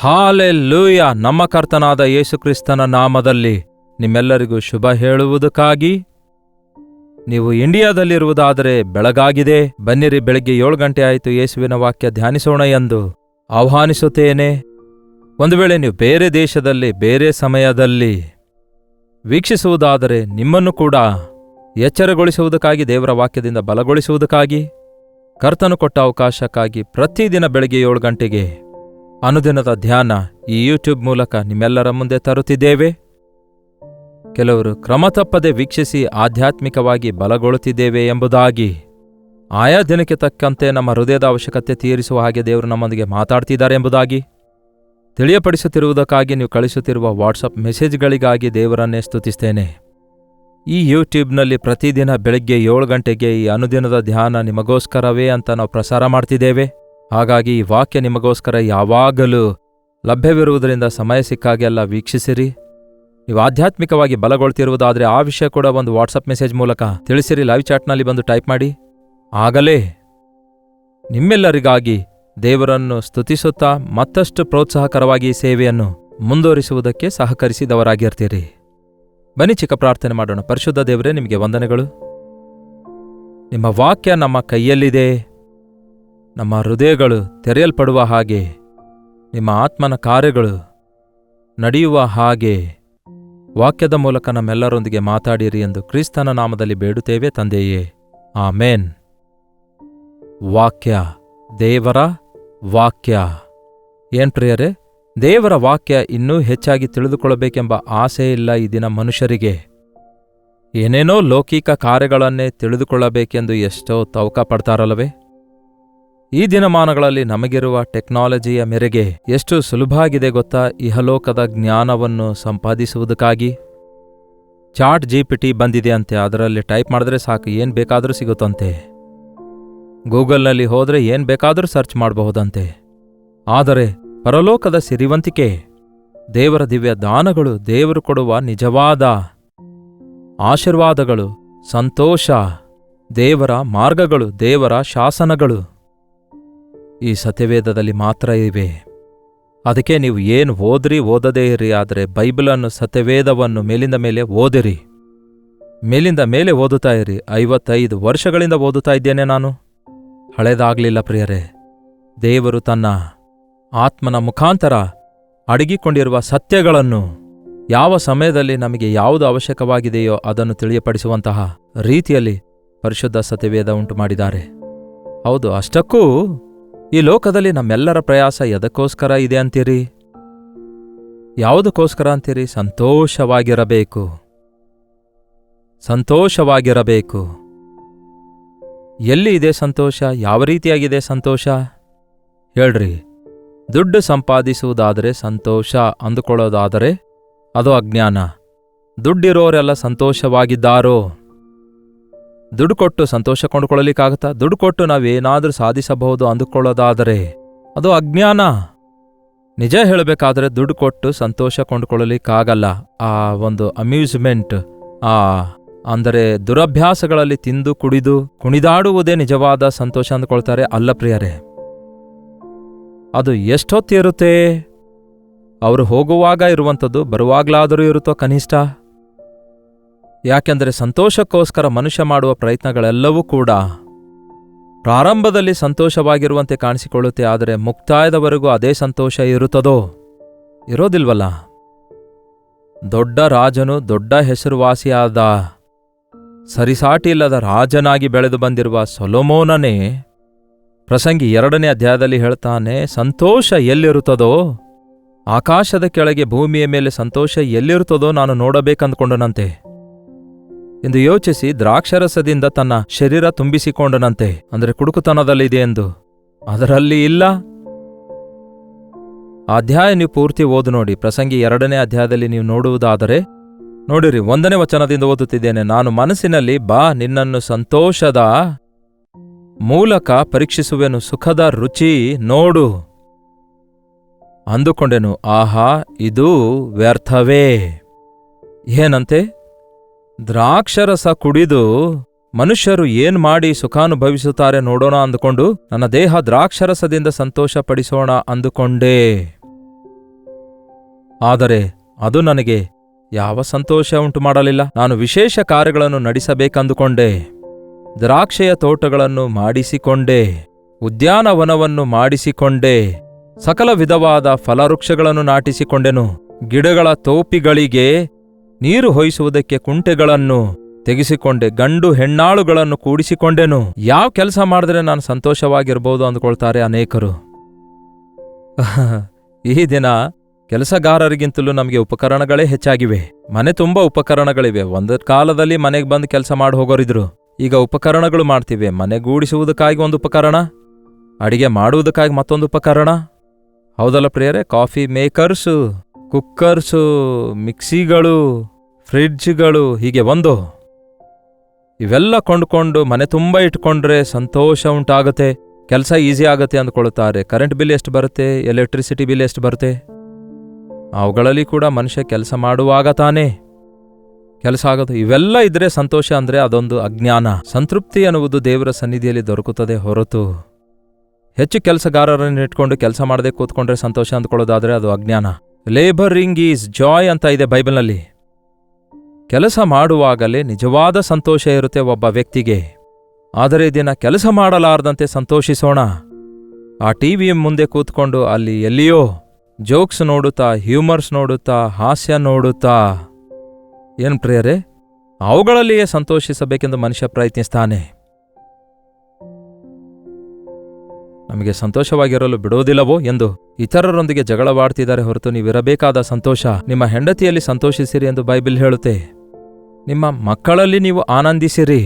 Hallelujah. ನಮ್ಮ ಕರ್ತನಾದ ಯೇಸುಕ್ರಿಸ್ತನ ನಾಮದಲ್ಲಿ ನಿಮ್ಮೆಲ್ಲರಿಗೂ ಶುಭ ಹೇಳುವುದಕ್ಕಾಗಿ, ನೀವು ಇಂಡಿಯಾದಲ್ಲಿರುವುದಾದರೆ ಬೆಳಗಾಗಿದೆ, ಬನ್ನಿರಿ, ಬೆಳಗ್ಗೆ 7 ಗಂಟೆ ಆಯಿತು, ಯೇಸುವಿನ ವಾಕ್ಯ ಧ್ಯಾನಿಸೋಣ ಎಂದು ಆಹ್ವಾನಿಸುತ್ತೇನೆ. ಒಂದು ವೇಳೆ ನೀವು ಬೇರೆ ದೇಶದಲ್ಲಿ ಬೇರೆ ಸಮಯದಲ್ಲಿ ವೀಕ್ಷಿಸುವುದಾದರೆ ನಿಮ್ಮನ್ನು ಕೂಡ ಎಚ್ಚರಗೊಳಿಸುವುದಕ್ಕಾಗಿ, ದೇವರ ವಾಕ್ಯದಿಂದ ಬಲಗೊಳಿಸುವುದಕ್ಕಾಗಿ, ಕರ್ತನು ಕೊಟ್ಟ ಅವಕಾಶಕ್ಕಾಗಿ ಪ್ರತಿದಿನ ಬೆಳಗ್ಗೆ 7 ಗಂಟೆಗೆ ಅನುದಿನದ ಧ್ಯಾನ ಈ ಯೂಟ್ಯೂಬ್ ಮೂಲಕ ನಿಮ್ಮೆಲ್ಲರ ಮುಂದೆ ತರುತ್ತಿದ್ದೇವೆ. ಕೆಲವರು ಕ್ರಮ ತಪ್ಪದೆ ವೀಕ್ಷಿಸಿ ಆಧ್ಯಾತ್ಮಿಕವಾಗಿ ಬಲಗೊಳ್ಳುತ್ತಿದ್ದೇವೆ ಎಂಬುದಾಗಿ, ಆಯಾ ದಿನಕ್ಕೆ ತಕ್ಕಂತೆ ನಮ್ಮ ಹೃದಯದ ಅವಶ್ಯಕತೆ ತೀರಿಸುವ ಹಾಗೆ ದೇವರು ನಮ್ಮೊಂದಿಗೆ ಮಾತಾಡ್ತಿದ್ದಾರೆ ಎಂಬುದಾಗಿ ತಿಳಿಯಪಡಿಸುತ್ತಿರುವುದಕ್ಕಾಗಿ ನೀವು ಕಳಿಸುತ್ತಿರುವ ವಾಟ್ಸಪ್ ಮೆಸೇಜ್ಗಳಿಗಾಗಿ ದೇವರನ್ನೇ ಸ್ತುತಿಸ್ತೇನೆ. ಈ ಯೂಟ್ಯೂಬ್ನಲ್ಲಿ ಪ್ರತಿದಿನ ಬೆಳಗ್ಗೆ 7 ಗಂಟೆಗೆ ಈ ಅನುದಿನದ ಧ್ಯಾನ ನಿಮಗೋಸ್ಕರವೇ ಅಂತ ನಾವು ಪ್ರಸಾರ ಮಾಡ್ತಿದ್ದೇವೆ. ಹಾಗಾಗಿ ಈ ವಾಕ್ಯ ನಿಮಗೋಸ್ಕರ ಯಾವಾಗಲೂ ಲಭ್ಯವಿರುವುದರಿಂದ ಸಮಯ ಸಿಕ್ಕಾಗೆಲ್ಲ ವೀಕ್ಷಿಸಿರಿ. ನೀವು ಆಧ್ಯಾತ್ಮಿಕವಾಗಿ ಬಲಗೊಳ್ತಿರುವುದಾದರೆ ಆ ವಿಷಯ ಕೂಡ ಒಂದು ವಾಟ್ಸಪ್ ಮೆಸೇಜ್ ಮೂಲಕ ತಿಳಿಸಿರಿ. ಲೈವ್ ಚಾಟ್ನಲ್ಲಿ ಬಂದು ಟೈಪ್ ಮಾಡಿ. ಆಗಲೇ ನಿಮ್ಮೆಲ್ಲರಿಗಾಗಿ ದೇವರನ್ನು ಸ್ತುತಿಸುತ್ತಾ ಮತ್ತಷ್ಟು ಪ್ರೋತ್ಸಾಹಕರವಾಗಿ ಈ ಸೇವೆಯನ್ನು ಮುಂದುವರಿಸುವುದಕ್ಕೆ ಸಹಕರಿಸಿದವರಾಗಿರ್ತೀರಿ. ಬನ್ನಿ ಚಿಕ್ಕ ಪ್ರಾರ್ಥನೆ ಮಾಡೋಣ. ಪರಿಶುದ್ಧ ದೇವರೇ, ನಿಮಗೆ ವಂದನೆಗಳು. ನಿಮ್ಮ ವಾಕ್ಯ ನಮ್ಮ ಕೈಯಲ್ಲಿದೆ. ನಮ್ಮ ಹೃದಯಗಳು ತೆರೆಯಲ್ಪಡುವ ಹಾಗೆ, ನಿಮ್ಮ ಆತ್ಮನ ಕಾರ್ಯಗಳು ನಡೆಯುವ ಹಾಗೆ ವಾಕ್ಯದ ಮೂಲಕ ನಮ್ಮೆಲ್ಲರೊಂದಿಗೆ ಮಾತಾಡಿರಿ ಎಂದು ಕ್ರಿಸ್ತನ ನಾಮದಲ್ಲಿ ಬೇಡುತ್ತೇವೆ ತಂದೆಯೇ, ಆಮೇನ್. ವಾಕ್ಯ, ದೇವರ ವಾಕ್ಯ. ಪ್ರಿಯರೇ, ದೇವರ ವಾಕ್ಯ ಇನ್ನೂ ಹೆಚ್ಚಾಗಿ ತಿಳಿದುಕೊಳ್ಳಬೇಕೆಂಬ ಆಸೆ ಇಲ್ಲ ಈ ದಿನ ಮನುಷ್ಯರಿಗೆ. ಏನೇನೋ ಲೌಕಿಕ ಕಾರ್ಯಗಳನ್ನೇ ತಿಳಿದುಕೊಳ್ಳಬೇಕೆಂದು ಎಷ್ಟೋ ತವಕ ಪಡ್ತಾರಲ್ಲವೇ? ಈ ದಿನಮಾನಗಳಲ್ಲಿ ನಮಗಿರುವ ಟೆಕ್ನಾಲಜಿಯ ಮೇರೆಗೆ ಎಷ್ಟು ಸುಲಭ ಆಗಿದೆ ಗೊತ್ತಾ ಇಹಲೋಕದ ಜ್ಞಾನವನ್ನು ಸಂಪಾದಿಸುವುದಕ್ಕಾಗಿ. ಚಾಟ್ GPT ಬಂದಿದೆ ಅಂತೆ, ಅದರಲ್ಲಿ ಟೈಪ್ ಮಾಡಿದ್ರೆ ಸಾಕು, ಏನು ಬೇಕಾದರೂ ಸಿಗುತ್ತಂತೆ. ಗೂಗಲ್ನಲ್ಲಿ ಹೋದರೆ ಏನು ಬೇಕಾದರೂ ಸರ್ಚ್ ಮಾಡಬಹುದಂತೆ. ಆದರೆ ಪರಲೋಕದ ಸಿರಿವಂತಿಕೆ, ದೇವರ ದಿವ್ಯ ದಾನಗಳು, ದೇವರು ಕೊಡುವ ನಿಜವಾದ ಆಶೀರ್ವಾದಗಳು, ಸಂತೋಷ, ದೇವರ ಮಾರ್ಗಗಳು, ದೇವರ ಶಾಸನಗಳು ಈ ಸತ್ಯವೇದದಲ್ಲಿ ಮಾತ್ರ ಇವೆ. ಅದಕ್ಕೆ ನೀವು ಏನು ಓದದೇ ಇರಿ, ಆದರೆ ಬೈಬಲನ್ನು, ಸತ್ಯವೇದವನ್ನು ಮೇಲಿಂದ ಮೇಲೆ ಓದಿರಿ. ಮೇಲಿಂದ ಮೇಲೆ ಓದುತ್ತಾ ಇರಿ. 55 ವರ್ಷಗಳಿಂದ ಓದುತ್ತಾ ಇದ್ದೇನೆ ನಾನು. ಹಳೆದಾಗಲಿಲ್ಲ ಪ್ರಿಯರೇ. ದೇವರು ತನ್ನ ಆತ್ಮನ ಮುಖಾಂತರ ಅಡಗಿಕೊಂಡಿರುವ ಸತ್ಯಗಳನ್ನು ಯಾವ ಸಮಯದಲ್ಲಿ ನಮಗೆ ಯಾವುದು ಅವಶ್ಯಕವಾಗಿದೆಯೋ ಅದನ್ನು ತಿಳಿಯಪಡಿಸುವಂತಹ ರೀತಿಯಲ್ಲಿ ಪರಿಶುದ್ಧ ಸತ್ಯವೇದ ಉಂಟು ಮಾಡಿದ್ದಾರೆ. ಹೌದು, ಅಷ್ಟಕ್ಕೂ ಈ ಲೋಕದಲ್ಲಿ ನಮ್ಮೆಲ್ಲರ ಪ್ರಯಾಸ ಎದಕ್ಕೋಸ್ಕರ ಇದೆ ಅಂತೀರಿ? ಯಾವುದಕ್ಕೋಸ್ಕರ ಅಂತೀರಿ? ಸಂತೋಷವಾಗಿರಬೇಕು. ಸಂತೋಷವಾಗಿರಬೇಕು. ಎಲ್ಲಿ ಇದೆ ಸಂತೋಷ? ಯಾವ ರೀತಿಯಾಗಿದೆ ಸಂತೋಷ ಹೇಳ್ರಿ? ದುಡ್ಡು ಸಂಪಾದಿಸುವುದಾದರೆ ಸಂತೋಷ ಅಂದುಕೊಳ್ಳೋದಾದರೆ ಅದು ಅಜ್ಞಾನ. ದುಡ್ಡಿರೋರೆಲ್ಲ ಸಂತೋಷವಾಗಿದ್ದಾರೋ? ದುಡ್ಡು ಕೊಟ್ಟು ಸಂತೋಷ ಕೊಂಡುಕೊಳ್ಳಲಿಕ್ಕಾಗತ್ತಾ? ದುಡ್ಡು ಕೊಟ್ಟು ನಾವೇನಾದರೂ ಸಾಧಿಸಬಹುದು ಅಂದುಕೊಳ್ಳೋದಾದರೆ ಅದು ಅಜ್ಞಾನ. ನಿಜ ಹೇಳಬೇಕಾದ್ರೆ ದುಡ್ಡು ಕೊಟ್ಟು ಸಂತೋಷ ಕೊಂಡುಕೊಳ್ಳಲಿಕ್ಕಾಗಲ್ಲ. ಆ ಒಂದು ಅಮ್ಯೂಸ್ಮೆಂಟ್, ಅಂದರೆ ದುರಭ್ಯಾಸಗಳಲ್ಲಿ ತಿಂದು ಕುಡಿದು ಕುಣಿದಾಡುವುದೇ ನಿಜವಾದ ಸಂತೋಷ ಅಂದುಕೊಳ್ತಾರೆ. ಅಲ್ಲ ಪ್ರಿಯರೇ, ಅದು ಎಷ್ಟೊತ್ತಿರುತ್ತೆ? ಅವರು ಹೋಗುವಾಗ ಇರುವಂಥದ್ದು ಬರುವಾಗಲಾದರೂ ಇರುತ್ತೋ ಕನಿಷ್ಠ? ಯಾಕೆಂದರೆ ಸಂತೋಷಕ್ಕೋಸ್ಕರ ಮನುಷ್ಯ ಮಾಡುವ ಪ್ರಯತ್ನಗಳೆಲ್ಲವೂ ಕೂಡ ಪ್ರಾರಂಭದಲ್ಲಿ ಸಂತೋಷವಾಗಿರುವಂತೆ ಕಾಣಿಸಿಕೊಳ್ಳುತ್ತೆ, ಆದರೆ ಮುಕ್ತಾಯದವರೆಗೂ ಅದೇ ಸಂತೋಷ ಇರುತ್ತದೋ? ಇರೋದಿಲ್ವಲ್ಲ. ದೊಡ್ಡ ರಾಜನು, ದೊಡ್ಡ ಹೆಸರುವಾಸಿಯಾದ, ಸರಿಸಾಟಿ ಇಲ್ಲದ ರಾಜನಾಗಿ ಬೆಳೆದು ಬಂದಿರುವ ಸೊಲೊಮೋನನೇ ಪ್ರಸಂಗಿ 2ನೇ ಅಧ್ಯಾಯದಲ್ಲಿ ಹೇಳ್ತಾನೆ, ಸಂತೋಷ ಎಲ್ಲಿರುತ್ತದೋ, ಆಕಾಶದ ಕೆಳಗೆ ಭೂಮಿಯ ಮೇಲೆ ಸಂತೋಷ ಎಲ್ಲಿರುತ್ತದೋ ನಾನು ನೋಡಬೇಕಂದ್ಕೊಂಡನಂತೆ ಎಂದು ಯೋಚಿಸಿ ದ್ರಾಕ್ಷರಸದಿಂದ ತನ್ನ ಶರೀರ ತುಂಬಿಸಿಕೊಂಡನಂತೆ. ಅಂದರೆ ಕುಡುಕುತನದಲ್ಲಿದೆ ಎಂದು. ಅದರಲ್ಲಿ ಇಲ್ಲ. ಅಧ್ಯಾಯ ನೀವು ಪೂರ್ತಿ ಓದು ನೋಡಿ. ಪ್ರಸಂಗಿ 2ನೇ ಅಧ್ಯಾಯದಲ್ಲಿ ನೀವು ನೋಡುವುದಾದರೆ ನೋಡಿರಿ, 1ನೇ ವಚನದಿಂದ ಓದುತ್ತಿದ್ದೇನೆ. ನಾನು ಮನಸ್ಸಿನಲ್ಲಿ, ಬಾ, ನಿನ್ನನ್ನು ಸಂತೋಷದ ಮೂಲಕ ಪರೀಕ್ಷಿಸುವೆನು, ಸುಖದ ರುಚಿ ನೋಡು ಅಂದುಕೊಂಡೆನು. ಆಹಾ, ಇದು ವ್ಯರ್ಥವೇ. ಏನಂತೆ? ದ್ರಾಕ್ಷರಸ ಕುಡಿದು ಮನುಷ್ಯರು ಏನ್ ಮಾಡಿ ಸುಖಾನುಭವಿಸುತ್ತಾರೆ ನೋಡೋಣ ಅಂದುಕೊಂಡು ನನ್ನ ದೇಹ ದ್ರಾಕ್ಷರಸದಿಂದ ಸಂತೋಷ ಪಡಿಸೋಣ ಅಂದುಕೊಂಡೆ. ಆದರೆ ಅದು ನನಗೆ ಯಾವ ಸಂತೋಷ ಉಂಟು ಮಾಡಲಿಲ್ಲ. ನಾನು ವಿಶೇಷ ಕಾರ್ಯಗಳನ್ನು ನಡೆಸಬೇಕೆಂದುಕೊಂಡೆ. ದ್ರಾಕ್ಷೆಯ ತೋಟಗಳನ್ನು ಮಾಡಿಸಿಕೊಂಡೆ, ಉದ್ಯಾನವನವನ್ನು ಮಾಡಿಸಿಕೊಂಡೆ, ಸಕಲ ವಿಧವಾದ ಫಲವೃಕ್ಷಗಳನ್ನು ನಾಟಿಸಿಕೊಂಡೆನು, ಗಿಡಗಳ ತೋಪಿಗಳಿಗೆ ನೀರು ಹೊಯ್ಸುವುದಕ್ಕೆ ಕುಂಟೆಗಳನ್ನು ತೆಗೆಸಿಕೊಂಡೆ, ಗಂಡು ಹೆಣ್ಣಾಳುಗಳನ್ನು ಕೂಡಿಸಿಕೊಂಡೆನು. ಯಾವ ಕೆಲಸ ಮಾಡಿದ್ರೆ ನಾನು ಸಂತೋಷವಾಗಿರ್ಬೋದು ಅಂದ್ಕೊಳ್ತಾರೆ ಅನೇಕರು. ಈ ದಿನ ಕೆಲಸಗಾರರಿಗಿಂತಲೂ ನಮಗೆ ಉಪಕರಣಗಳೇ ಹೆಚ್ಚಾಗಿವೆ. ಮನೆ ತುಂಬ ಉಪಕರಣಗಳಿವೆ. ಒಂದು ಕಾಲದಲ್ಲಿ ಮನೆಗೆ ಬಂದು ಕೆಲಸ ಮಾಡಿ ಹೋಗೋರಿದ್ರು. ಈಗ ಉಪಕರಣಗಳು ಮಾಡ್ತಿವೆ. ಮನೆಗೂಡಿಸುವುದಕ್ಕಾಗಿ ಒಂದು ಉಪಕರಣ, ಅಡಿಗೆ ಮಾಡುವುದಕ್ಕಾಗಿ ಮತ್ತೊಂದು ಉಪಕರಣ. ಹೌದಲ್ಲ ಪ್ರಿಯರೇ? ಕಾಫಿ ಮೇಕರ್ಸು, ಕುಕ್ಕರ್ಸು, ಮಿಕ್ಸಿಗಳು, ಫ್ರಿಡ್ಜ್ಗಳು, ಹೀಗೆ ಒಂದು. ಇವೆಲ್ಲ ಕೊಂಡುಕೊಂಡು ಮನೆ ತುಂಬ ಇಟ್ಕೊಂಡ್ರೆ ಸಂತೋಷ ಉಂಟಾಗುತ್ತೆ, ಕೆಲಸ ಈಸಿ ಆಗುತ್ತೆ ಅಂದ್ಕೊಳ್ತಾರೆ. ಕರೆಂಟ್ ಬಿಲ್ ಎಷ್ಟು ಬರುತ್ತೆ, ಎಲೆಕ್ಟ್ರಿಸಿಟಿ ಬಿಲ್ ಎಷ್ಟು ಬರುತ್ತೆ? ಅವುಗಳಲ್ಲಿ ಕೂಡ ಮನುಷ್ಯ ಕೆಲಸ ಮಾಡುವಾಗ ತಾನೇ ಕೆಲಸ ಆಗೋದು. ಇವೆಲ್ಲ ಇದ್ರೆ ಸಂತೋಷ ಅಂದ್ರೆ ಅದೊಂದು ಅಜ್ಞಾನ. ಸಂತೃಪ್ತಿ ಅನ್ನುವುದು ದೇವರ ಸನ್ನಿಧಿಯಲ್ಲಿ ದೊರಕುತ್ತದೆ ಹೊರತು ಹೆಚ್ಚು ಕೆಲಸಗಾರರನ್ನು ಇಟ್ಕೊಂಡು ಕೆಲಸ ಮಾಡದೆ ಕೂತ್ಕೊಂಡ್ರೆ ಸಂತೋಷ ಅಂದ್ಕೊಳ್ಳೋದಾದ್ರೆ ಅದು ಅಜ್ಞಾನ. ಲೇಬರಿಂಗ್ ಈಸ್ ಜಾಯ್ ಅಂತ ಇದೆ ಬೈಬಲ್ನಲ್ಲಿ. ಕೆಲಸ ಮಾಡುವಾಗಲೇ ನಿಜವಾದ ಸಂತೋಷ ಇರುತ್ತೆ ಒಬ್ಬ ವ್ಯಕ್ತಿಗೆ. ಆದರೆ ದಿನ ಕೆಲಸ ಮಾಡಲಾರದಂತೆ ಸಂತೋಷಿಸೋಣ. ಆ ಟಿವಿಯ ಮುಂದೆ ಕೂತ್ಕೊಂಡು ಅಲ್ಲಿ ಎಲ್ಲಿಯೋ ಜೋಕ್ಸ್ ನೋಡುತ್ತಾ, ಹ್ಯೂಮರ್ಸ್ ನೋಡುತ್ತಾ, ಹಾಸ್ಯ ನೋಡುತ್ತಾ, ಏನು ಪ್ರಿಯರೇ, ಅವುಗಳಲ್ಲಿಯೇ ಸಂತೋಷಿಸಬೇಕೆಂದು ಮನುಷ್ಯ ಪ್ರಯತ್ನಿಸ್ತಾನೆ. ನಮಗೆ ಸಂತೋಷವಾಗಿರಲು ಬಿಡೋದಿಲ್ಲವೋ ಎಂದು ಇತರರೊಂದಿಗೆ ಜಗಳವಾಡ್ತಿದ್ದಾರೆ ಹೊರತು ನೀವಿರಬೇಕಾದ ಸಂತೋಷ ನಿಮ್ಮ ಹೆಂಡತಿಯಲ್ಲಿ ಸಂತೋಷಿಸಿರಿ ಎಂದು ಬೈಬಲ್ ಹೇಳುತ್ತೆ. ನಿಮ್ಮ ಮಕ್ಕಳಲ್ಲಿ ನೀವು ಆನಂದಿಸಿರಿ,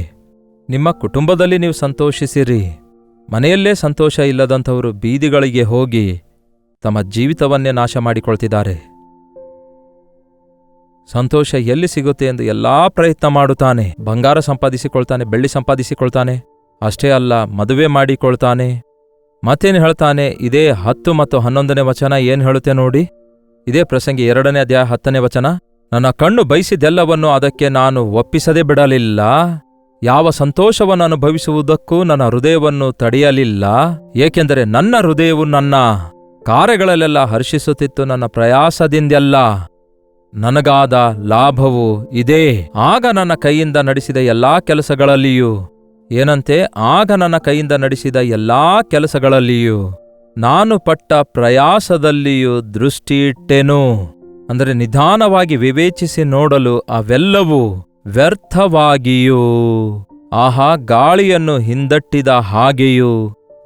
ನಿಮ್ಮ ಕುಟುಂಬದಲ್ಲಿ ನೀವು ಸಂತೋಷಿಸಿರಿ. ಮನೆಯಲ್ಲೇ ಸಂತೋಷ ಇಲ್ಲದಂಥವರು ಬೀದಿಗಳಿಗೆ ಹೋಗಿ ತಮ್ಮ ಜೀವಿತವನ್ನೇ ನಾಶ ಮಾಡಿಕೊಳ್ತಿದ್ದಾರೆ. ಸಂತೋಷ ಎಲ್ಲಿ ಸಿಗುತ್ತೆ ಎಂದು ಎಲ್ಲಾ ಪ್ರಯತ್ನ ಮಾಡುತ್ತಾನೆ. ಬಂಗಾರ ಸಂಪಾದಿಸಿಕೊಳ್ತಾನೆ, ಬೆಳ್ಳಿ ಸಂಪಾದಿಸಿಕೊಳ್ತಾನೆ. ಅಷ್ಟೇ ಅಲ್ಲ, ಮದುವೆ ಮಾಡಿಕೊಳ್ತಾನೆ. ಮತ್ತೇನು ಹೇಳ್ತಾನೆ? ಇದೇ 10 ಮತ್ತು 11ನೇ ವಚನ ಏನು ಹೇಳುತ್ತೆ ನೋಡಿ. ಇದೇ ಪ್ರಸಂಗಿ 2ನೇ ಅಧ್ಯಾಯ 10ನೇ ವಚನ. ನನ್ನ ಕಣ್ಣು ಬಯಸಿದೆಲ್ಲವನ್ನು ಅದಕ್ಕೆ ನಾನು ಒಪ್ಪಿಸದೆ ಬಿಡಲಿಲ್ಲ. ಯಾವ ಸಂತೋಷವನ್ನು ಅನುಭವಿಸುವುದಕ್ಕೂ ನನ್ನ ಹೃದಯವನ್ನು ತಡೆಯಲಿಲ್ಲ. ಏಕೆಂದರೆ ನನ್ನ ಹೃದಯವು ನನ್ನ ಕಾರ್ಯಗಳಲ್ಲೆಲ್ಲ ಹರ್ಷಿಸುತ್ತಿತ್ತು, ನನ್ನ ಪ್ರಯಾಸದಿಂದೆಲ್ಲ ನನಗಾದ ಲಾಭವು ಇದೇ. ಆಗ ನನ್ನ ಕೈಯಿಂದ ನಡೆಸಿದ ಎಲ್ಲಾ ಕೆಲಸಗಳಲ್ಲಿಯೂ, ಏನಂತೆ? ಆಗ ನನ್ನ ಕೈಯಿಂದ ನಡೆಸಿದ ಎಲ್ಲಾ ಕೆಲಸಗಳಲ್ಲಿಯೂ ನಾನು ಪಟ್ಟ ಪ್ರಯಾಸದಲ್ಲಿಯೂ ದೃಷ್ಟಿಯಿಟ್ಟೆನು. ಅಂದರೆ ನಿಧಾನವಾಗಿ ವಿವೇಚಿಸಿ ನೋಡಲು ಅವೆಲ್ಲವೂ ವ್ಯರ್ಥವಾಗಿಯೂ, ಆಹಾ, ಗಾಳಿಯನ್ನು ಹಿಂದಟ್ಟಿದ ಹಾಗೆಯೂ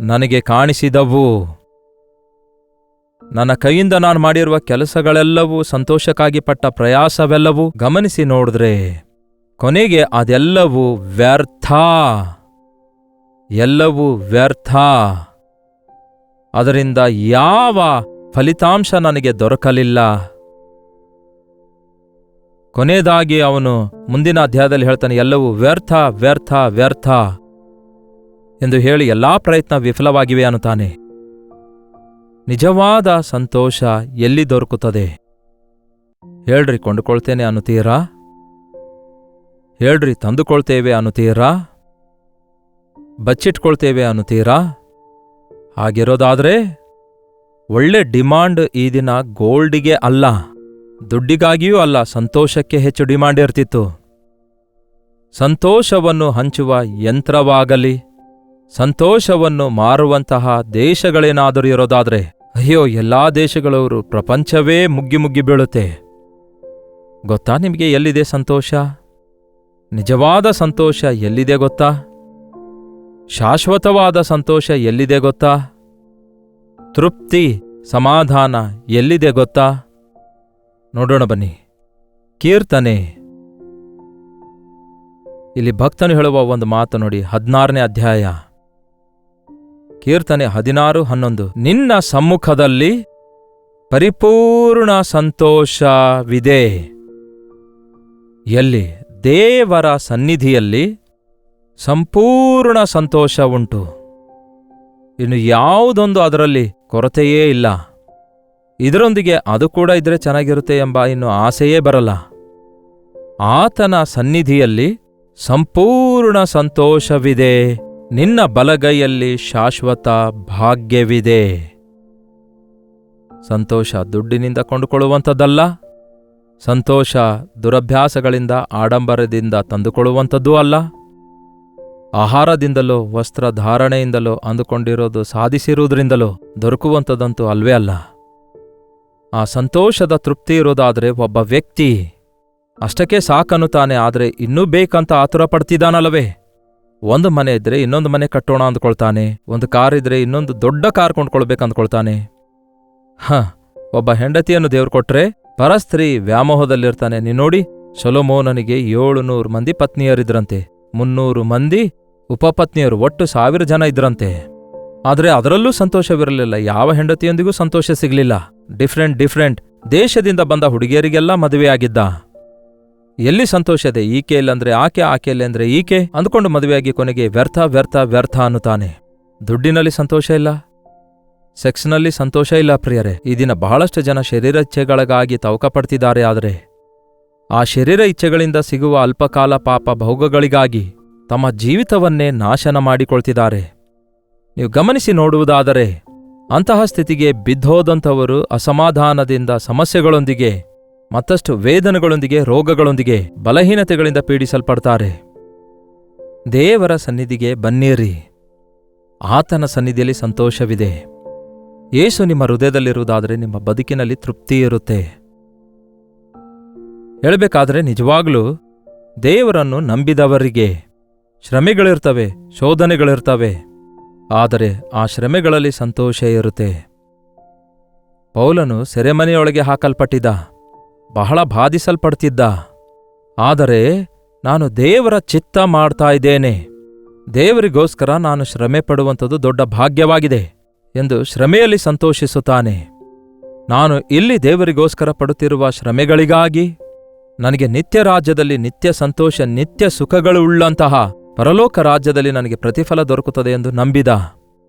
ನನಗೆ ಕಾಣಿಸಿದವು. ನನ್ನ ಕೈಯಿಂದ ನಾನು ಮಾಡಿರುವ ಕೆಲಸಗಳೆಲ್ಲವೂ, ಸಂತೋಷಕ್ಕಾಗಿ ಪಟ್ಟ ಪ್ರಯಾಸವೆಲ್ಲವೂ ಗಮನಿಸಿ ನೋಡಿದ್ರೆ ಕೊನೆಗೆ ಅದೆಲ್ಲವೂ ವ್ಯರ್ಥ, ಎಲ್ಲವೂ ವ್ಯರ್ಥ. ಅದರಿಂದ ಯಾವ ಫಲಿತಾಂಶ ನನಗೆ ದೊರಕಲಿಲ್ಲ. ಕೊನೆಯದಾಗಿ ಅವನು ಮುಂದಿನ ಅಧ್ಯಾಯದಲ್ಲಿ ಹೇಳ್ತಾನೆ, ಎಲ್ಲವೂ ವ್ಯರ್ಥ, ವ್ಯರ್ಥ, ವ್ಯರ್ಥ ಎಂದು ಹೇಳಿ ಎಲ್ಲಾ ಪ್ರಯತ್ನ ವಿಫಲವಾಗಿವೆ ಅನ್ನುತ್ತಾನೆ. ನಿಜವಾದ ಸಂತೋಷ ಎಲ್ಲಿ ದೊರಕುತ್ತದೆ? ಹೇಳ್ರಿ, ಕೊಂಡುಕೊಳ್ತೇನೆ ಅನ್ನುತ್ತೀರಾ? ಹೇಳ್ರಿ, ತಂದುಕೊಳ್ತೇವೆ ಅನ್ನುತ್ತೀರಾ? ಬಚ್ಚಿಟ್ಕೊಳ್ತೇವೆ ಅನ್ನುತ್ತೀರಾ? ಹಾಗಿರೋದಾದ್ರೆ ಒಳ್ಳೆ ಡಿಮಾಂಡ್ ಈ ದಿನ ಗೋಲ್ಡಿಗೆ ಅಲ್ಲ, ದುಡ್ಡಿಗಾಗಿಯೂ ಅಲ್ಲ, ಸಂತೋಷಕ್ಕೆ ಹೆಚ್ಚು ಡಿಮಾಂಡ್ ಇರ್ತಿತ್ತು. ಸಂತೋಷವನ್ನು ಹಂಚುವ ಯಂತ್ರವಾಗಲಿ, ಸಂತೋಷವನ್ನು ಮಾರುವಂತಹ ದೇಶಗಳೇನಾದರೂ ಇರೋದಾದ್ರೆ, ಅಯ್ಯೋ, ಎಲ್ಲಾ ದೇಶಗಳವರು, ಪ್ರಪಂಚವೇ ಮುಗ್ಗಿ ಮುಗ್ಗಿ ಬೀಳುತ್ತೆ. ಗೊತ್ತಾ ನಿಮಗೆ ಎಲ್ಲಿದೆ ಸಂತೋಷ? ನಿಜವಾದ ಸಂತೋಷ ಎಲ್ಲಿದೆ ಗೊತ್ತಾ? ಶಾಶ್ವತವಾದ ಸಂತೋಷ ಎಲ್ಲಿದೆ ಗೊತ್ತಾ? ತೃಪ್ತಿ, ಸಮಾಧಾನ ಎಲ್ಲಿದೆ ಗೊತ್ತಾ? ನೋಡೋಣ ಬನ್ನಿ. ಕೀರ್ತನೆ, ಇಲ್ಲಿ ಭಕ್ತನು ಹೇಳುವ ಒಂದು ಮಾತು ನೋಡಿ. 16ನೇ ಅಧ್ಯಾಯ, ಕೀರ್ತನೆ 16:11. ನಿನ್ನ ಸಮ್ಮುಖದಲ್ಲಿ ಪರಿಪೂರ್ಣ ಸಂತೋಷವಿದೆ. ಎಲ್ಲಿ? ದೇವರ ಸನ್ನಿಧಿಯಲ್ಲಿ ಸಂಪೂರ್ಣ ಸಂತೋಷ ಉಂಟು. ಇನ್ನು ಯಾವುದೊಂದು ಅದರಲ್ಲಿ ಕೊರತೆಯೇ ಇಲ್ಲ. ಇದರೊಂದಿಗೆ ಅದು ಕೂಡ ಇದ್ರೆ ಚೆನ್ನಾಗಿರುತ್ತೆ ಎಂಬ ಇನ್ನು ಆಸೆಯೇ ಬರಲ್ಲ. ಆತನ ಸನ್ನಿಧಿಯಲ್ಲಿ ಸಂಪೂರ್ಣ ಸಂತೋಷವಿದೆ. ನಿನ್ನ ಬಲಗೈಯಲ್ಲಿ ಶಾಶ್ವತ ಭಾಗ್ಯವಿದೆ. ಸಂತೋಷ ದುಡ್ಡಿನಿಂದ ಕೊಂಡುಕೊಳ್ಳುವಂಥದ್ದಲ್ಲ. ಸಂತೋಷ ದುರಭ್ಯಾಸಗಳಿಂದ ಆಡಂಬರದಿಂದ ತಂದುಕೊಳ್ಳುವಂಥದ್ದೂ ಅಲ್ಲ. ಆಹಾರದಿಂದಲೋ ವಸ್ತ್ರಧಾರಣೆಯಿಂದಲೋ ಅಂದುಕೊಂಡಿರೋದು ಸಾಧಿಸಿರುವುದರಿಂದಲೋ ದೊರಕುವಂಥದ್ದಂತೂ ಅಲ್ವೇ ಅಲ್ಲ. ಆ ಸಂತೋಷದ ತೃಪ್ತಿ ಇರೋದಾದರೆ ಒಬ್ಬ ವ್ಯಕ್ತಿ ಅಷ್ಟಕ್ಕೆ ಸಾಕನ್ನುತ್ತಾನೆ, ಆದರೆ ಇನ್ನೂ ಬೇಕಂತ ಆತುರ ಪಡ್ತಿದ್ದಾನಲ್ಲವೇ. ಒಂದು ಮನೆ ಇದ್ರೆ ಇನ್ನೊಂದು ಮನೆ ಕಟ್ಟೋಣ ಅಂದ್ಕೊಳ್ತಾನೆ, ಒಂದು ಕಾರ್ ಇದ್ರೆ ಇನ್ನೊಂದು ದೊಡ್ಡ ಕಾರ್ ಕೊಂಡ್ಕೊಳ್ಬೇಕಂದ್ಕೊಳ್ತಾನೆ. ಒಬ್ಬ ಹೆಂಡತಿಯನ್ನು ದೇವ್ರು ಕೊಟ್ರೆ ಪರಸ್ತ್ರೀ ವ್ಯಾಮೋಹದಲ್ಲಿರ್ತಾನೆ. ನೋಡಿ, ಸೊಲೊಮೋನನಿಗೆ 700 ಮಂದಿ ಪತ್ನಿಯರಿದ್ರಂತೆ, 300 ಮಂದಿ ಉಪಪತ್ನಿಯರು, ಒಟ್ಟು 1000 ಜನ ಇದ್ರಂತೆ. ಆದರೆ ಅದರಲ್ಲೂ ಸಂತೋಷವಿರಲಿಲ್ಲ. ಯಾವ ಹೆಂಡತಿಯೊಂದಿಗೂ ಸಂತೋಷ ಸಿಗಲಿಲ್ಲ. ಡಿಫ್ರೆಂಟ್ ದೇಶದಿಂದ ಬಂದ ಹುಡುಗಿಯರಿಗೆಲ್ಲ ಮದುವೆಯಾಗಿದ್ದ. ಎಲ್ಲಿ ಸಂತೋಷ ಇದೆ? ಈಕೆ ಇಲ್ಲಂದ್ರೆ ಆಕೆ, ಆಕೆಯಲ್ಲಿ ಅಂದ್ರೆ ಈಕೆ ಅಂದ್ಕೊಂಡು ಮದುವೆಯಾಗಿ ಕೊನೆಗೆ ವ್ಯರ್ಥ ಅನ್ನುತ್ತಾನೆ. ದುಡ್ಡಿನಲ್ಲಿ ಸಂತೋಷ ಇಲ್ಲ, ಸೆಕ್ಸ್ನಲ್ಲಿ ಸಂತೋಷ ಇಲ್ಲ. ಪ್ರಿಯರೇ, ಈ ದಿನ ಬಹಳಷ್ಟು ಜನ ಶರೀರ ಇಚ್ಛೆಗಳಿಗಾಗಿ ತವಕ ಪಡ್ತಿದ್ದಾರೆ. ಆದರೆ ಆ ಶರೀರ ಇಚ್ಛೆಗಳಿಂದ ಸಿಗುವ ಅಲ್ಪಕಾಲ ಪಾಪ ಭೋಗಗಳಿಗಾಗಿ ತಮ್ಮ ಜೀವಿತವನ್ನೇ ನಾಶನ ಮಾಡಿಕೊಳ್ತಿದ್ದಾರೆ. ನೀವು ಗಮನಿಸಿ ನೋಡುವುದಾದರೆ ಅಂತಹ ಸ್ಥಿತಿಗೆ ಬಿದ್ದೋದಂಥವರು ಅಸಮಾಧಾನದಿಂದ, ಸಮಸ್ಯೆಗಳೊಂದಿಗೆ, ಮತ್ತಷ್ಟು ವೇದನೆಗಳೊಂದಿಗೆ, ರೋಗಗಳೊಂದಿಗೆ, ಬಲಹೀನತೆಗಳಿಂದ ಪೀಡಿಸಲ್ಪಡ್ತಾರೆ. ದೇವರ ಸನ್ನಿಧಿಗೆ ಬನ್ನಿರಿ. ಆತನ ಸನ್ನಿಧಿಯಲ್ಲಿ ಸಂತೋಷವಿದೆ. ಯೇಸು ನಿಮ್ಮ ಹೃದಯದಲ್ಲಿರುವುದಾದರೆ ನಿಮ್ಮ ಬದುಕಿನಲ್ಲಿ ತೃಪ್ತಿ ಇರುತ್ತೆ. ಹೇಳಬೇಕಾದ್ರೆ ನಿಜವಾಗ್ಲೂ ದೇವರನ್ನು ನಂಬಿದವರಿಗೆ ಶ್ರಮೆಗಳಿರ್ತವೆ, ಶೋಧನೆಗಳಿರ್ತವೆ. ಆದರೆ ಆ ಶ್ರಮೆಗಳಲ್ಲಿ ಸಂತೋಷ ಇರುತ್ತೆ. ಪೌಲನು ಸೆರೆಮನೆಯೊಳಗೆ ಹಾಕಲ್ಪಟ್ಟಿದ್ದ, ಬಹಳ ಬಾಧಿಸಲ್ಪಡ್ತಿದ್ದ. ಆದರೆ ನಾನು ದೇವರ ಚಿತ್ತ ಮಾಡ್ತಾ ಇದ್ದೇನೆ, ದೇವರಿಗೋಸ್ಕರ ನಾನು ಶ್ರಮೆ ಪಡುವಂಥದ್ದು ದೊಡ್ಡ ಭಾಗ್ಯವಾಗಿದೆ ಎಂದು ಶ್ರಮೆಯಲ್ಲಿ ಸಂತೋಷಿಸುತ್ತಾನೆ. ನಾನು ಇಲ್ಲಿ ದೇವರಿಗೋಸ್ಕರ ಪಡುತ್ತಿರುವ ಶ್ರಮೆಗಳಿಗಾಗಿ ನನಗೆ ನಿತ್ಯ ರಾಜ್ಯದಲ್ಲಿ ನಿತ್ಯ ಸಂತೋಷ, ನಿತ್ಯ ಸುಖಗಳುಳ್ಳಂತಹ ಪರಲೋಕ ರಾಜ್ಯದಲ್ಲಿ ನನಗೆ ಪ್ರತಿಫಲ ದೊರಕುತ್ತದೆ ಎಂದು ನಂಬಿದ.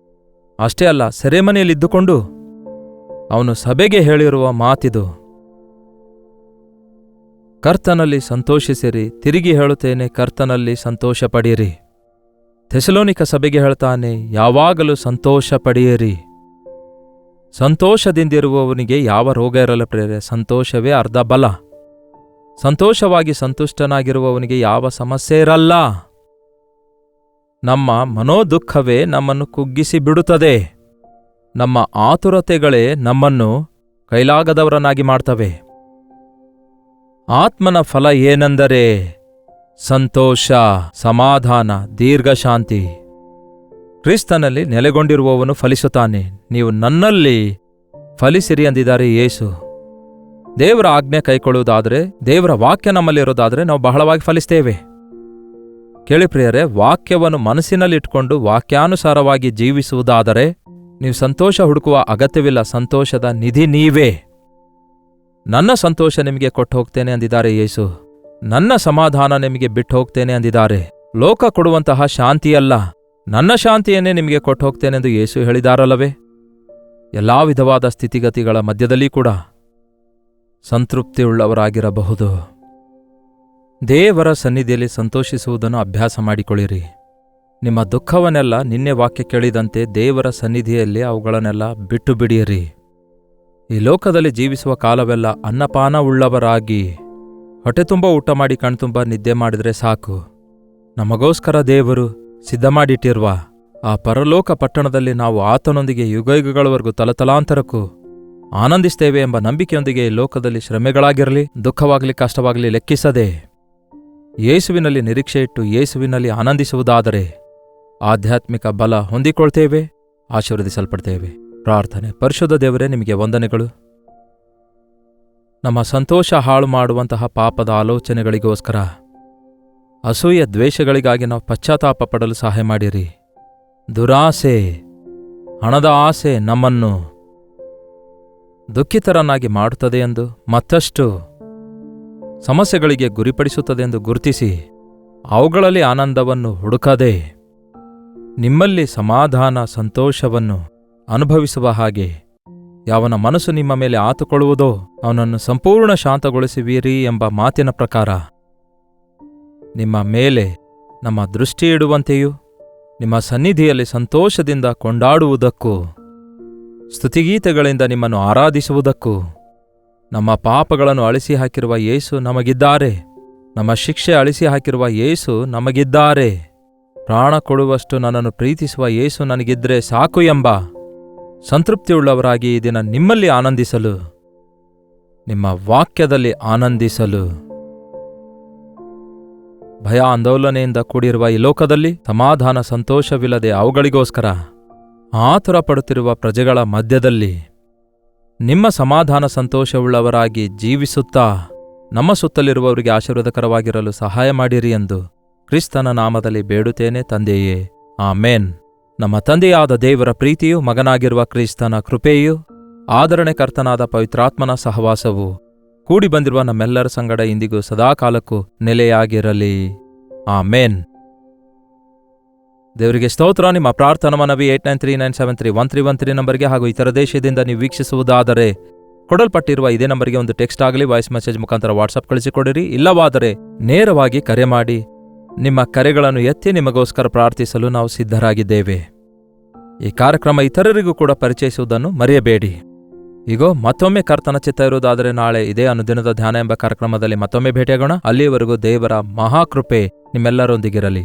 ಅಷ್ಟೇ ಅಲ್ಲ, ಸೆರೆಮನೆಯಲ್ಲಿದ್ದುಕೊಂಡು ಅವನು ಸಭೆಗೆ ಹೇಳಿರುವ ಮಾತಿದು, ಕರ್ತನಲ್ಲಿ ಸಂತೋಷಿಸಿರಿ. ತಿರುಗಿ ಹೇಳುತ್ತೇನೆ, ಕರ್ತನಲ್ಲಿ ಸಂತೋಷ ಪಡೆಯಿರಿ. ಥೆಸಲೋನಿಕ ಸಭೆಗೆ ಹೇಳ್ತಾನೆ, ಯಾವಾಗಲೂ ಸಂತೋಷ ಪಡೆಯಿರಿ. ಸಂತೋಷದಿಂದಿರುವವನಿಗೆ ಯಾವ ರೋಗ ಇರಲ್ಲ ಪ್ರಿಯರೇ. ಸಂತೋಷವೇ ಅರ್ಧ ಬಲ. ಸಂತೋಷವಾಗಿ ಸಂತುಷ್ಟನಾಗಿರುವವನಿಗೆ ಯಾವ ಸಮಸ್ಯೆ ಇರಲ್ಲ. ನಮ್ಮ ಮನೋದುಃಖವೇ ನಮ್ಮನ್ನು ಕುಗ್ಗಿಸಿ ಬಿಡುತ್ತದೆ. ನಮ್ಮ ಆತುರತೆಗಳೇ ನಮ್ಮನ್ನು ಕೈಲಾಗದವರನ್ನಾಗಿ ಮಾಡ್ತವೆ. ಆತ್ಮನ ಫಲ ಏನೆಂದರೆ ಸಂತೋಷ, ಸಮಾಧಾನ, ದೀರ್ಘಶಾಂತಿ. ಕ್ರಿಸ್ತನಲ್ಲಿ ನೆಲೆಗೊಂಡಿರುವವನು ಫಲಿಸುತ್ತಾನೆ. ನೀವು ನನ್ನಲ್ಲಿ ಫಲಿಸಿರಿ ಅಂದಿದ್ದಾರೆ ಯೇಸು. ದೇವರ ಆಜ್ಞೆ ಕೈಕೊಳ್ಳುವುದಾದರೆ, ದೇವರ ವಾಕ್ಯ ನಮ್ಮಲ್ಲಿರೋದಾದರೆ ನಾವು ಬಹಳವಾಗಿ ಫಲಿಸ್ತೇವೆ. ಕೇಳಿ ಪ್ರಿಯರೇ, ವಾಕ್ಯವನ್ನು ಮನಸ್ಸಿನಲ್ಲಿಟ್ಕೊಂಡು ವಾಕ್ಯಾನುಸಾರವಾಗಿ ಜೀವಿಸುವುದಾದರೆ ನೀವು ಸಂತೋಷ ಹುಡುಕುವ ಅಗತ್ಯವಿಲ್ಲ. ಸಂತೋಷದ ನಿಧಿ ನೀವೇ. ನನ್ನ ಸಂತೋಷ ನಿಮಗೆ ಕೊಟ್ಟು ಹೋಗ್ತೇನೆ ಅಂದಿದ್ದಾರೆ ಯೇಸು. ನನ್ನ ಸಮಾಧಾನ ನಿಮಗೆ ಬಿಟ್ಟು ಹೋಗ್ತೇನೆ ಅಂದಿದ್ದಾರೆ. ಲೋಕ ಕೊಡುವಂತಹ ಶಾಂತಿಯಲ್ಲ, ನನ್ನ ಶಾಂತಿಯನ್ನೇ ನಿಮಗೆ ಕೊಟ್ಟು ಹೋಗ್ತೇನೆ ಎಂದು ಯೇಸು ಹೇಳಿದಾರಲ್ಲವೇ. ಎಲ್ಲಾ ವಿಧವಾದ ಸ್ಥಿತಿಗತಿಗಳ ಮಧ್ಯದಲ್ಲಿ ಕೂಡ ಸಂತೃಪ್ತಿಯುಳ್ಳವರಾಗಿರಬಹುದು. ದೇವರ ಸನ್ನಿಧಿಯಲ್ಲಿ ಸಂತೋಷಿಸುವುದನ್ನು ಅಭ್ಯಾಸ ಮಾಡಿಕೊಳ್ಳಿರಿ. ನಿಮ್ಮ ದುಃಖವನ್ನೆಲ್ಲ ನಿನ್ನೆ ವಾಕ್ಯ ಕೇಳಿದಂತೆ ದೇವರ ಸನ್ನಿಧಿಯಲ್ಲಿ ಅವುಗಳನ್ನೆಲ್ಲ ಬಿಟ್ಟು ಬಿಡಿಯಿರಿ. ಈ ಲೋಕದಲ್ಲಿ ಜೀವಿಸುವ ಕಾಲವೆಲ್ಲ ಅನ್ನಪಾನ ಉಳ್ಳವರಾಗಿ ಹೊಟ್ಟೆ ತುಂಬ ಊಟ ಮಾಡಿ ಕಣ್ತುಂಬ ನಿದ್ದೆ ಮಾಡಿದರೆ ಸಾಕು. ನಮಗೋಸ್ಕರ ದೇವರು ಸಿದ್ಧ ಮಾಡಿಟ್ಟಿರುವ ಆ ಪರಲೋಕ ಪಟ್ಟಣದಲ್ಲಿ ನಾವು ಆತನೊಂದಿಗೆ ಯುಗಯುಗಗಳವರೆಗೂ ತಲತಲಾಂತರಕ್ಕೂ ಆನಂದಿಸ್ತೇವೆ ಎಂಬ ನಂಬಿಕೆಯೊಂದಿಗೆ ಈ ಲೋಕದಲ್ಲಿ ಶ್ರಮೆಗಳಾಗಿರಲಿ, ದುಃಖವಾಗಲಿ, ಕಷ್ಟವಾಗಲಿ ಲೆಕ್ಕಿಸದೆ ಯೇಸುವಿನಲ್ಲಿ ನಿರೀಕ್ಷೆ ಇಟ್ಟು ಯೇಸುವಿನಲ್ಲಿ ಆನಂದಿಸುವುದಾದರೆ ಆಧ್ಯಾತ್ಮಿಕ ಬಲ ಹೊಂದಿಕೊಳ್ತೇವೆ, ಆಶೀರ್ವದಿಸಲ್ಪಡ್ತೇವೆ. ಪ್ರಾರ್ಥನೆ. ಪರಿಶುದ್ಧ ದೇವರೇ, ನಿಮಗೆ ವಂದನೆಗಳು. ನಮ್ಮ ಸಂತೋಷ ಹಾಳು ಮಾಡುವಂತಹ ಪಾಪದ ಆಲೋಚನೆಗಳಿಗೋಸ್ಕರ, ಅಸೂಯ ದ್ವೇಷಗಳಿಗಾಗಿ ನಾವು ಪಶ್ಚಾತ್ತಾಪ ಪಡಲು ಸಹಾಯ ಮಾಡಿರಿ. ದುರಾಸೆ, ಹಣದ ಆಸೆ ನಮ್ಮನ್ನು ದುಃಖಿತರನ್ನಾಗಿ ಮಾಡುತ್ತದೆ ಎಂದು, ಮತ್ತಷ್ಟು ಸಮಸ್ಯೆಗಳಿಗೆ ಗುರಿಪಡಿಸುತ್ತದೆ ಎಂದು ಗುರುತಿಸಿ ಅವುಗಳಲ್ಲಿ ಆನಂದವನ್ನು ಹುಡುಕದೆ ನಿಮ್ಮಲ್ಲಿ ಸಮಾಧಾನ, ಸಂತೋಷವನ್ನು ಅನುಭವಿಸುವ ಹಾಗೆ ಯಾವನ ಮನಸ್ಸು ನಿಮ್ಮ ಮೇಲೆ ಆತುಕೊಳ್ಳುವುದೋ ಅವನನ್ನು ಸಂಪೂರ್ಣ ಶಾಂತಗೊಳಿಸುವಿರಿ ಎಂಬ ಮಾತಿನ ಪ್ರಕಾರ ನಿಮ್ಮ ಮೇಲೆ ನಮ್ಮ ದೃಷ್ಟಿ ಇಡುವಂತೆಯೂ ನಿಮ್ಮ ಸನ್ನಿಧಿಯಲ್ಲಿ ಸಂತೋಷದಿಂದ ಕೊಂಡಾಡುವುದಕ್ಕೂ ಸ್ತುತಿಗೀತೆಗಳಿಂದ ನಿಮ್ಮನ್ನು ಆರಾಧಿಸುವುದಕ್ಕೂ ನಮ್ಮ ಪಾಪಗಳನ್ನು ಅಳಿಸಿ ಹಾಕಿರುವ ಯೇಸು ನಮಗಿದ್ದಾರೆ. ನಮ್ಮ ಶಿಕ್ಷೆ ಅಳಿಸಿ ಹಾಕಿರುವ ಯೇಸು ನಮಗಿದ್ದಾರೆ. ಪ್ರಾಣ ಕೊಡುವಷ್ಟು ನನ್ನನ್ನು ಪ್ರೀತಿಸುವ ಯೇಸು ನನಗಿದ್ರೆ ಸಾಕು ಎಂಬ ಸಂತೃಪ್ತಿಯುಳ್ಳವರಾಗಿ ಈ ದಿನ ನಿಮ್ಮಲ್ಲಿ ಆನಂದಿಸಲು, ನಿಮ್ಮ ವಾಕ್ಯದಲ್ಲಿ ಆನಂದಿಸಲು, ಭಯ ಆಂದೋಲನೆಯಿಂದ ಕೂಡಿರುವ ಈ ಲೋಕದಲ್ಲಿ ಸಮಾಧಾನ ಸಂತೋಷವಿಲ್ಲದೆ ಅವುಗಳಿಗೋಸ್ಕರ ಆತುರ ಪಡುತ್ತಿರುವ ಪ್ರಜೆಗಳ ಮಧ್ಯದಲ್ಲಿ ನಿಮ್ಮ ಸಮಾಧಾನ ಸಂತೋಷವುಳ್ಳವರಾಗಿ ಜೀವಿಸುತ್ತಾ ನಮ್ಮ ಸುತ್ತಲಿರುವವರಿಗೆ ಆಶೀರ್ವಾದಕರವಾಗಿರಲು ಸಹಾಯ ಮಾಡಿರಿ ಎಂದು ಕ್ರಿಸ್ತನ ನಾಮದಲ್ಲಿ ಬೇಡುತ್ತೇನೆ ತಂದೆಯೇ, ಆಮೇನ್. ನಮ್ಮ ತಂದೆಯಾದ ದೇವರ ಪ್ರೀತಿಯೂ ಮಗನಾಗಿರುವ ಕ್ರಿಸ್ತನ ಕೃಪೆಯೂ ಆದರಣೆಕರ್ತನಾದ ಪವಿತ್ರಾತ್ಮನ ಸಹವಾಸವು ಕೂಡಿ ಬಂದಿರುವ ನಮ್ಮೆಲ್ಲರ ಸಂಗಡ ಇಂದಿಗೂ ಸದಾಕಾಲಕ್ಕೂ ನೆಲೆಯಾಗಿರಲಿ. ಆಮೇನ್. ದೇವರಿಗೆ ಸ್ತೋತ್ರ. ನಿಮ್ಮ ಪ್ರಾರ್ಥನಾ ಮನವಿ 8939731313 ನಂಬರ್ಗೆ ಹಾಗೂ ಇತರ ದೇಶದಿಂದ ನೀವು ವೀಕ್ಷಿಸುವುದಾದರೆ ಕೊಡಲ್ಪಟ್ಟಿರುವ ಇದೇ ನಂಬರ್ಗೆ ಒಂದು ಟೆಕ್ಸ್ಟ್ ಆಗಲಿ ವಾಯ್ಸ್ ಮೆಸೇಜ್ ಮುಖಾಂತರ ವಾಟ್ಸಪ್ ಕಳಿಸಿಕೊಡಿರಿ. ಇಲ್ಲವಾದರೆ ನೇರವಾಗಿ ಕರೆ ಮಾಡಿ. ನಿಮ್ಮ ಕರೆಗಳನ್ನು ಎತ್ತಿ ನಿಮಗೋಸ್ಕರ ಪ್ರಾರ್ಥಿಸಲು ನಾವು ಸಿದ್ಧರಾಗಿದ್ದೇವೆ. ಈ ಕಾರ್ಯಕ್ರಮ ಇತರರಿಗೂ ಕೂಡ ಪರಿಚಯಿಸುವುದನ್ನು ಮರೆಯಬೇಡಿ. ಈಗೋ ಮತ್ತೊಮ್ಮೆ ಕರ್ತನ ಚಿತ್ತ ಇರುವುದಾದರೆ ನಾಳೆ ಇದೇ ಅನುದಿನದ ಧ್ಯಾನ ಎಂಬ ಕಾರ್ಯಕ್ರಮದಲ್ಲಿ ಮತ್ತೊಮ್ಮೆ ಭೇಟಿಯಾಗೋಣ. ಅಲ್ಲಿಯವರೆಗೂ ದೇವರ ಮಹಾಕೃಪೆ ನಿಮ್ಮೆಲ್ಲರೊಂದಿಗಿರಲಿ.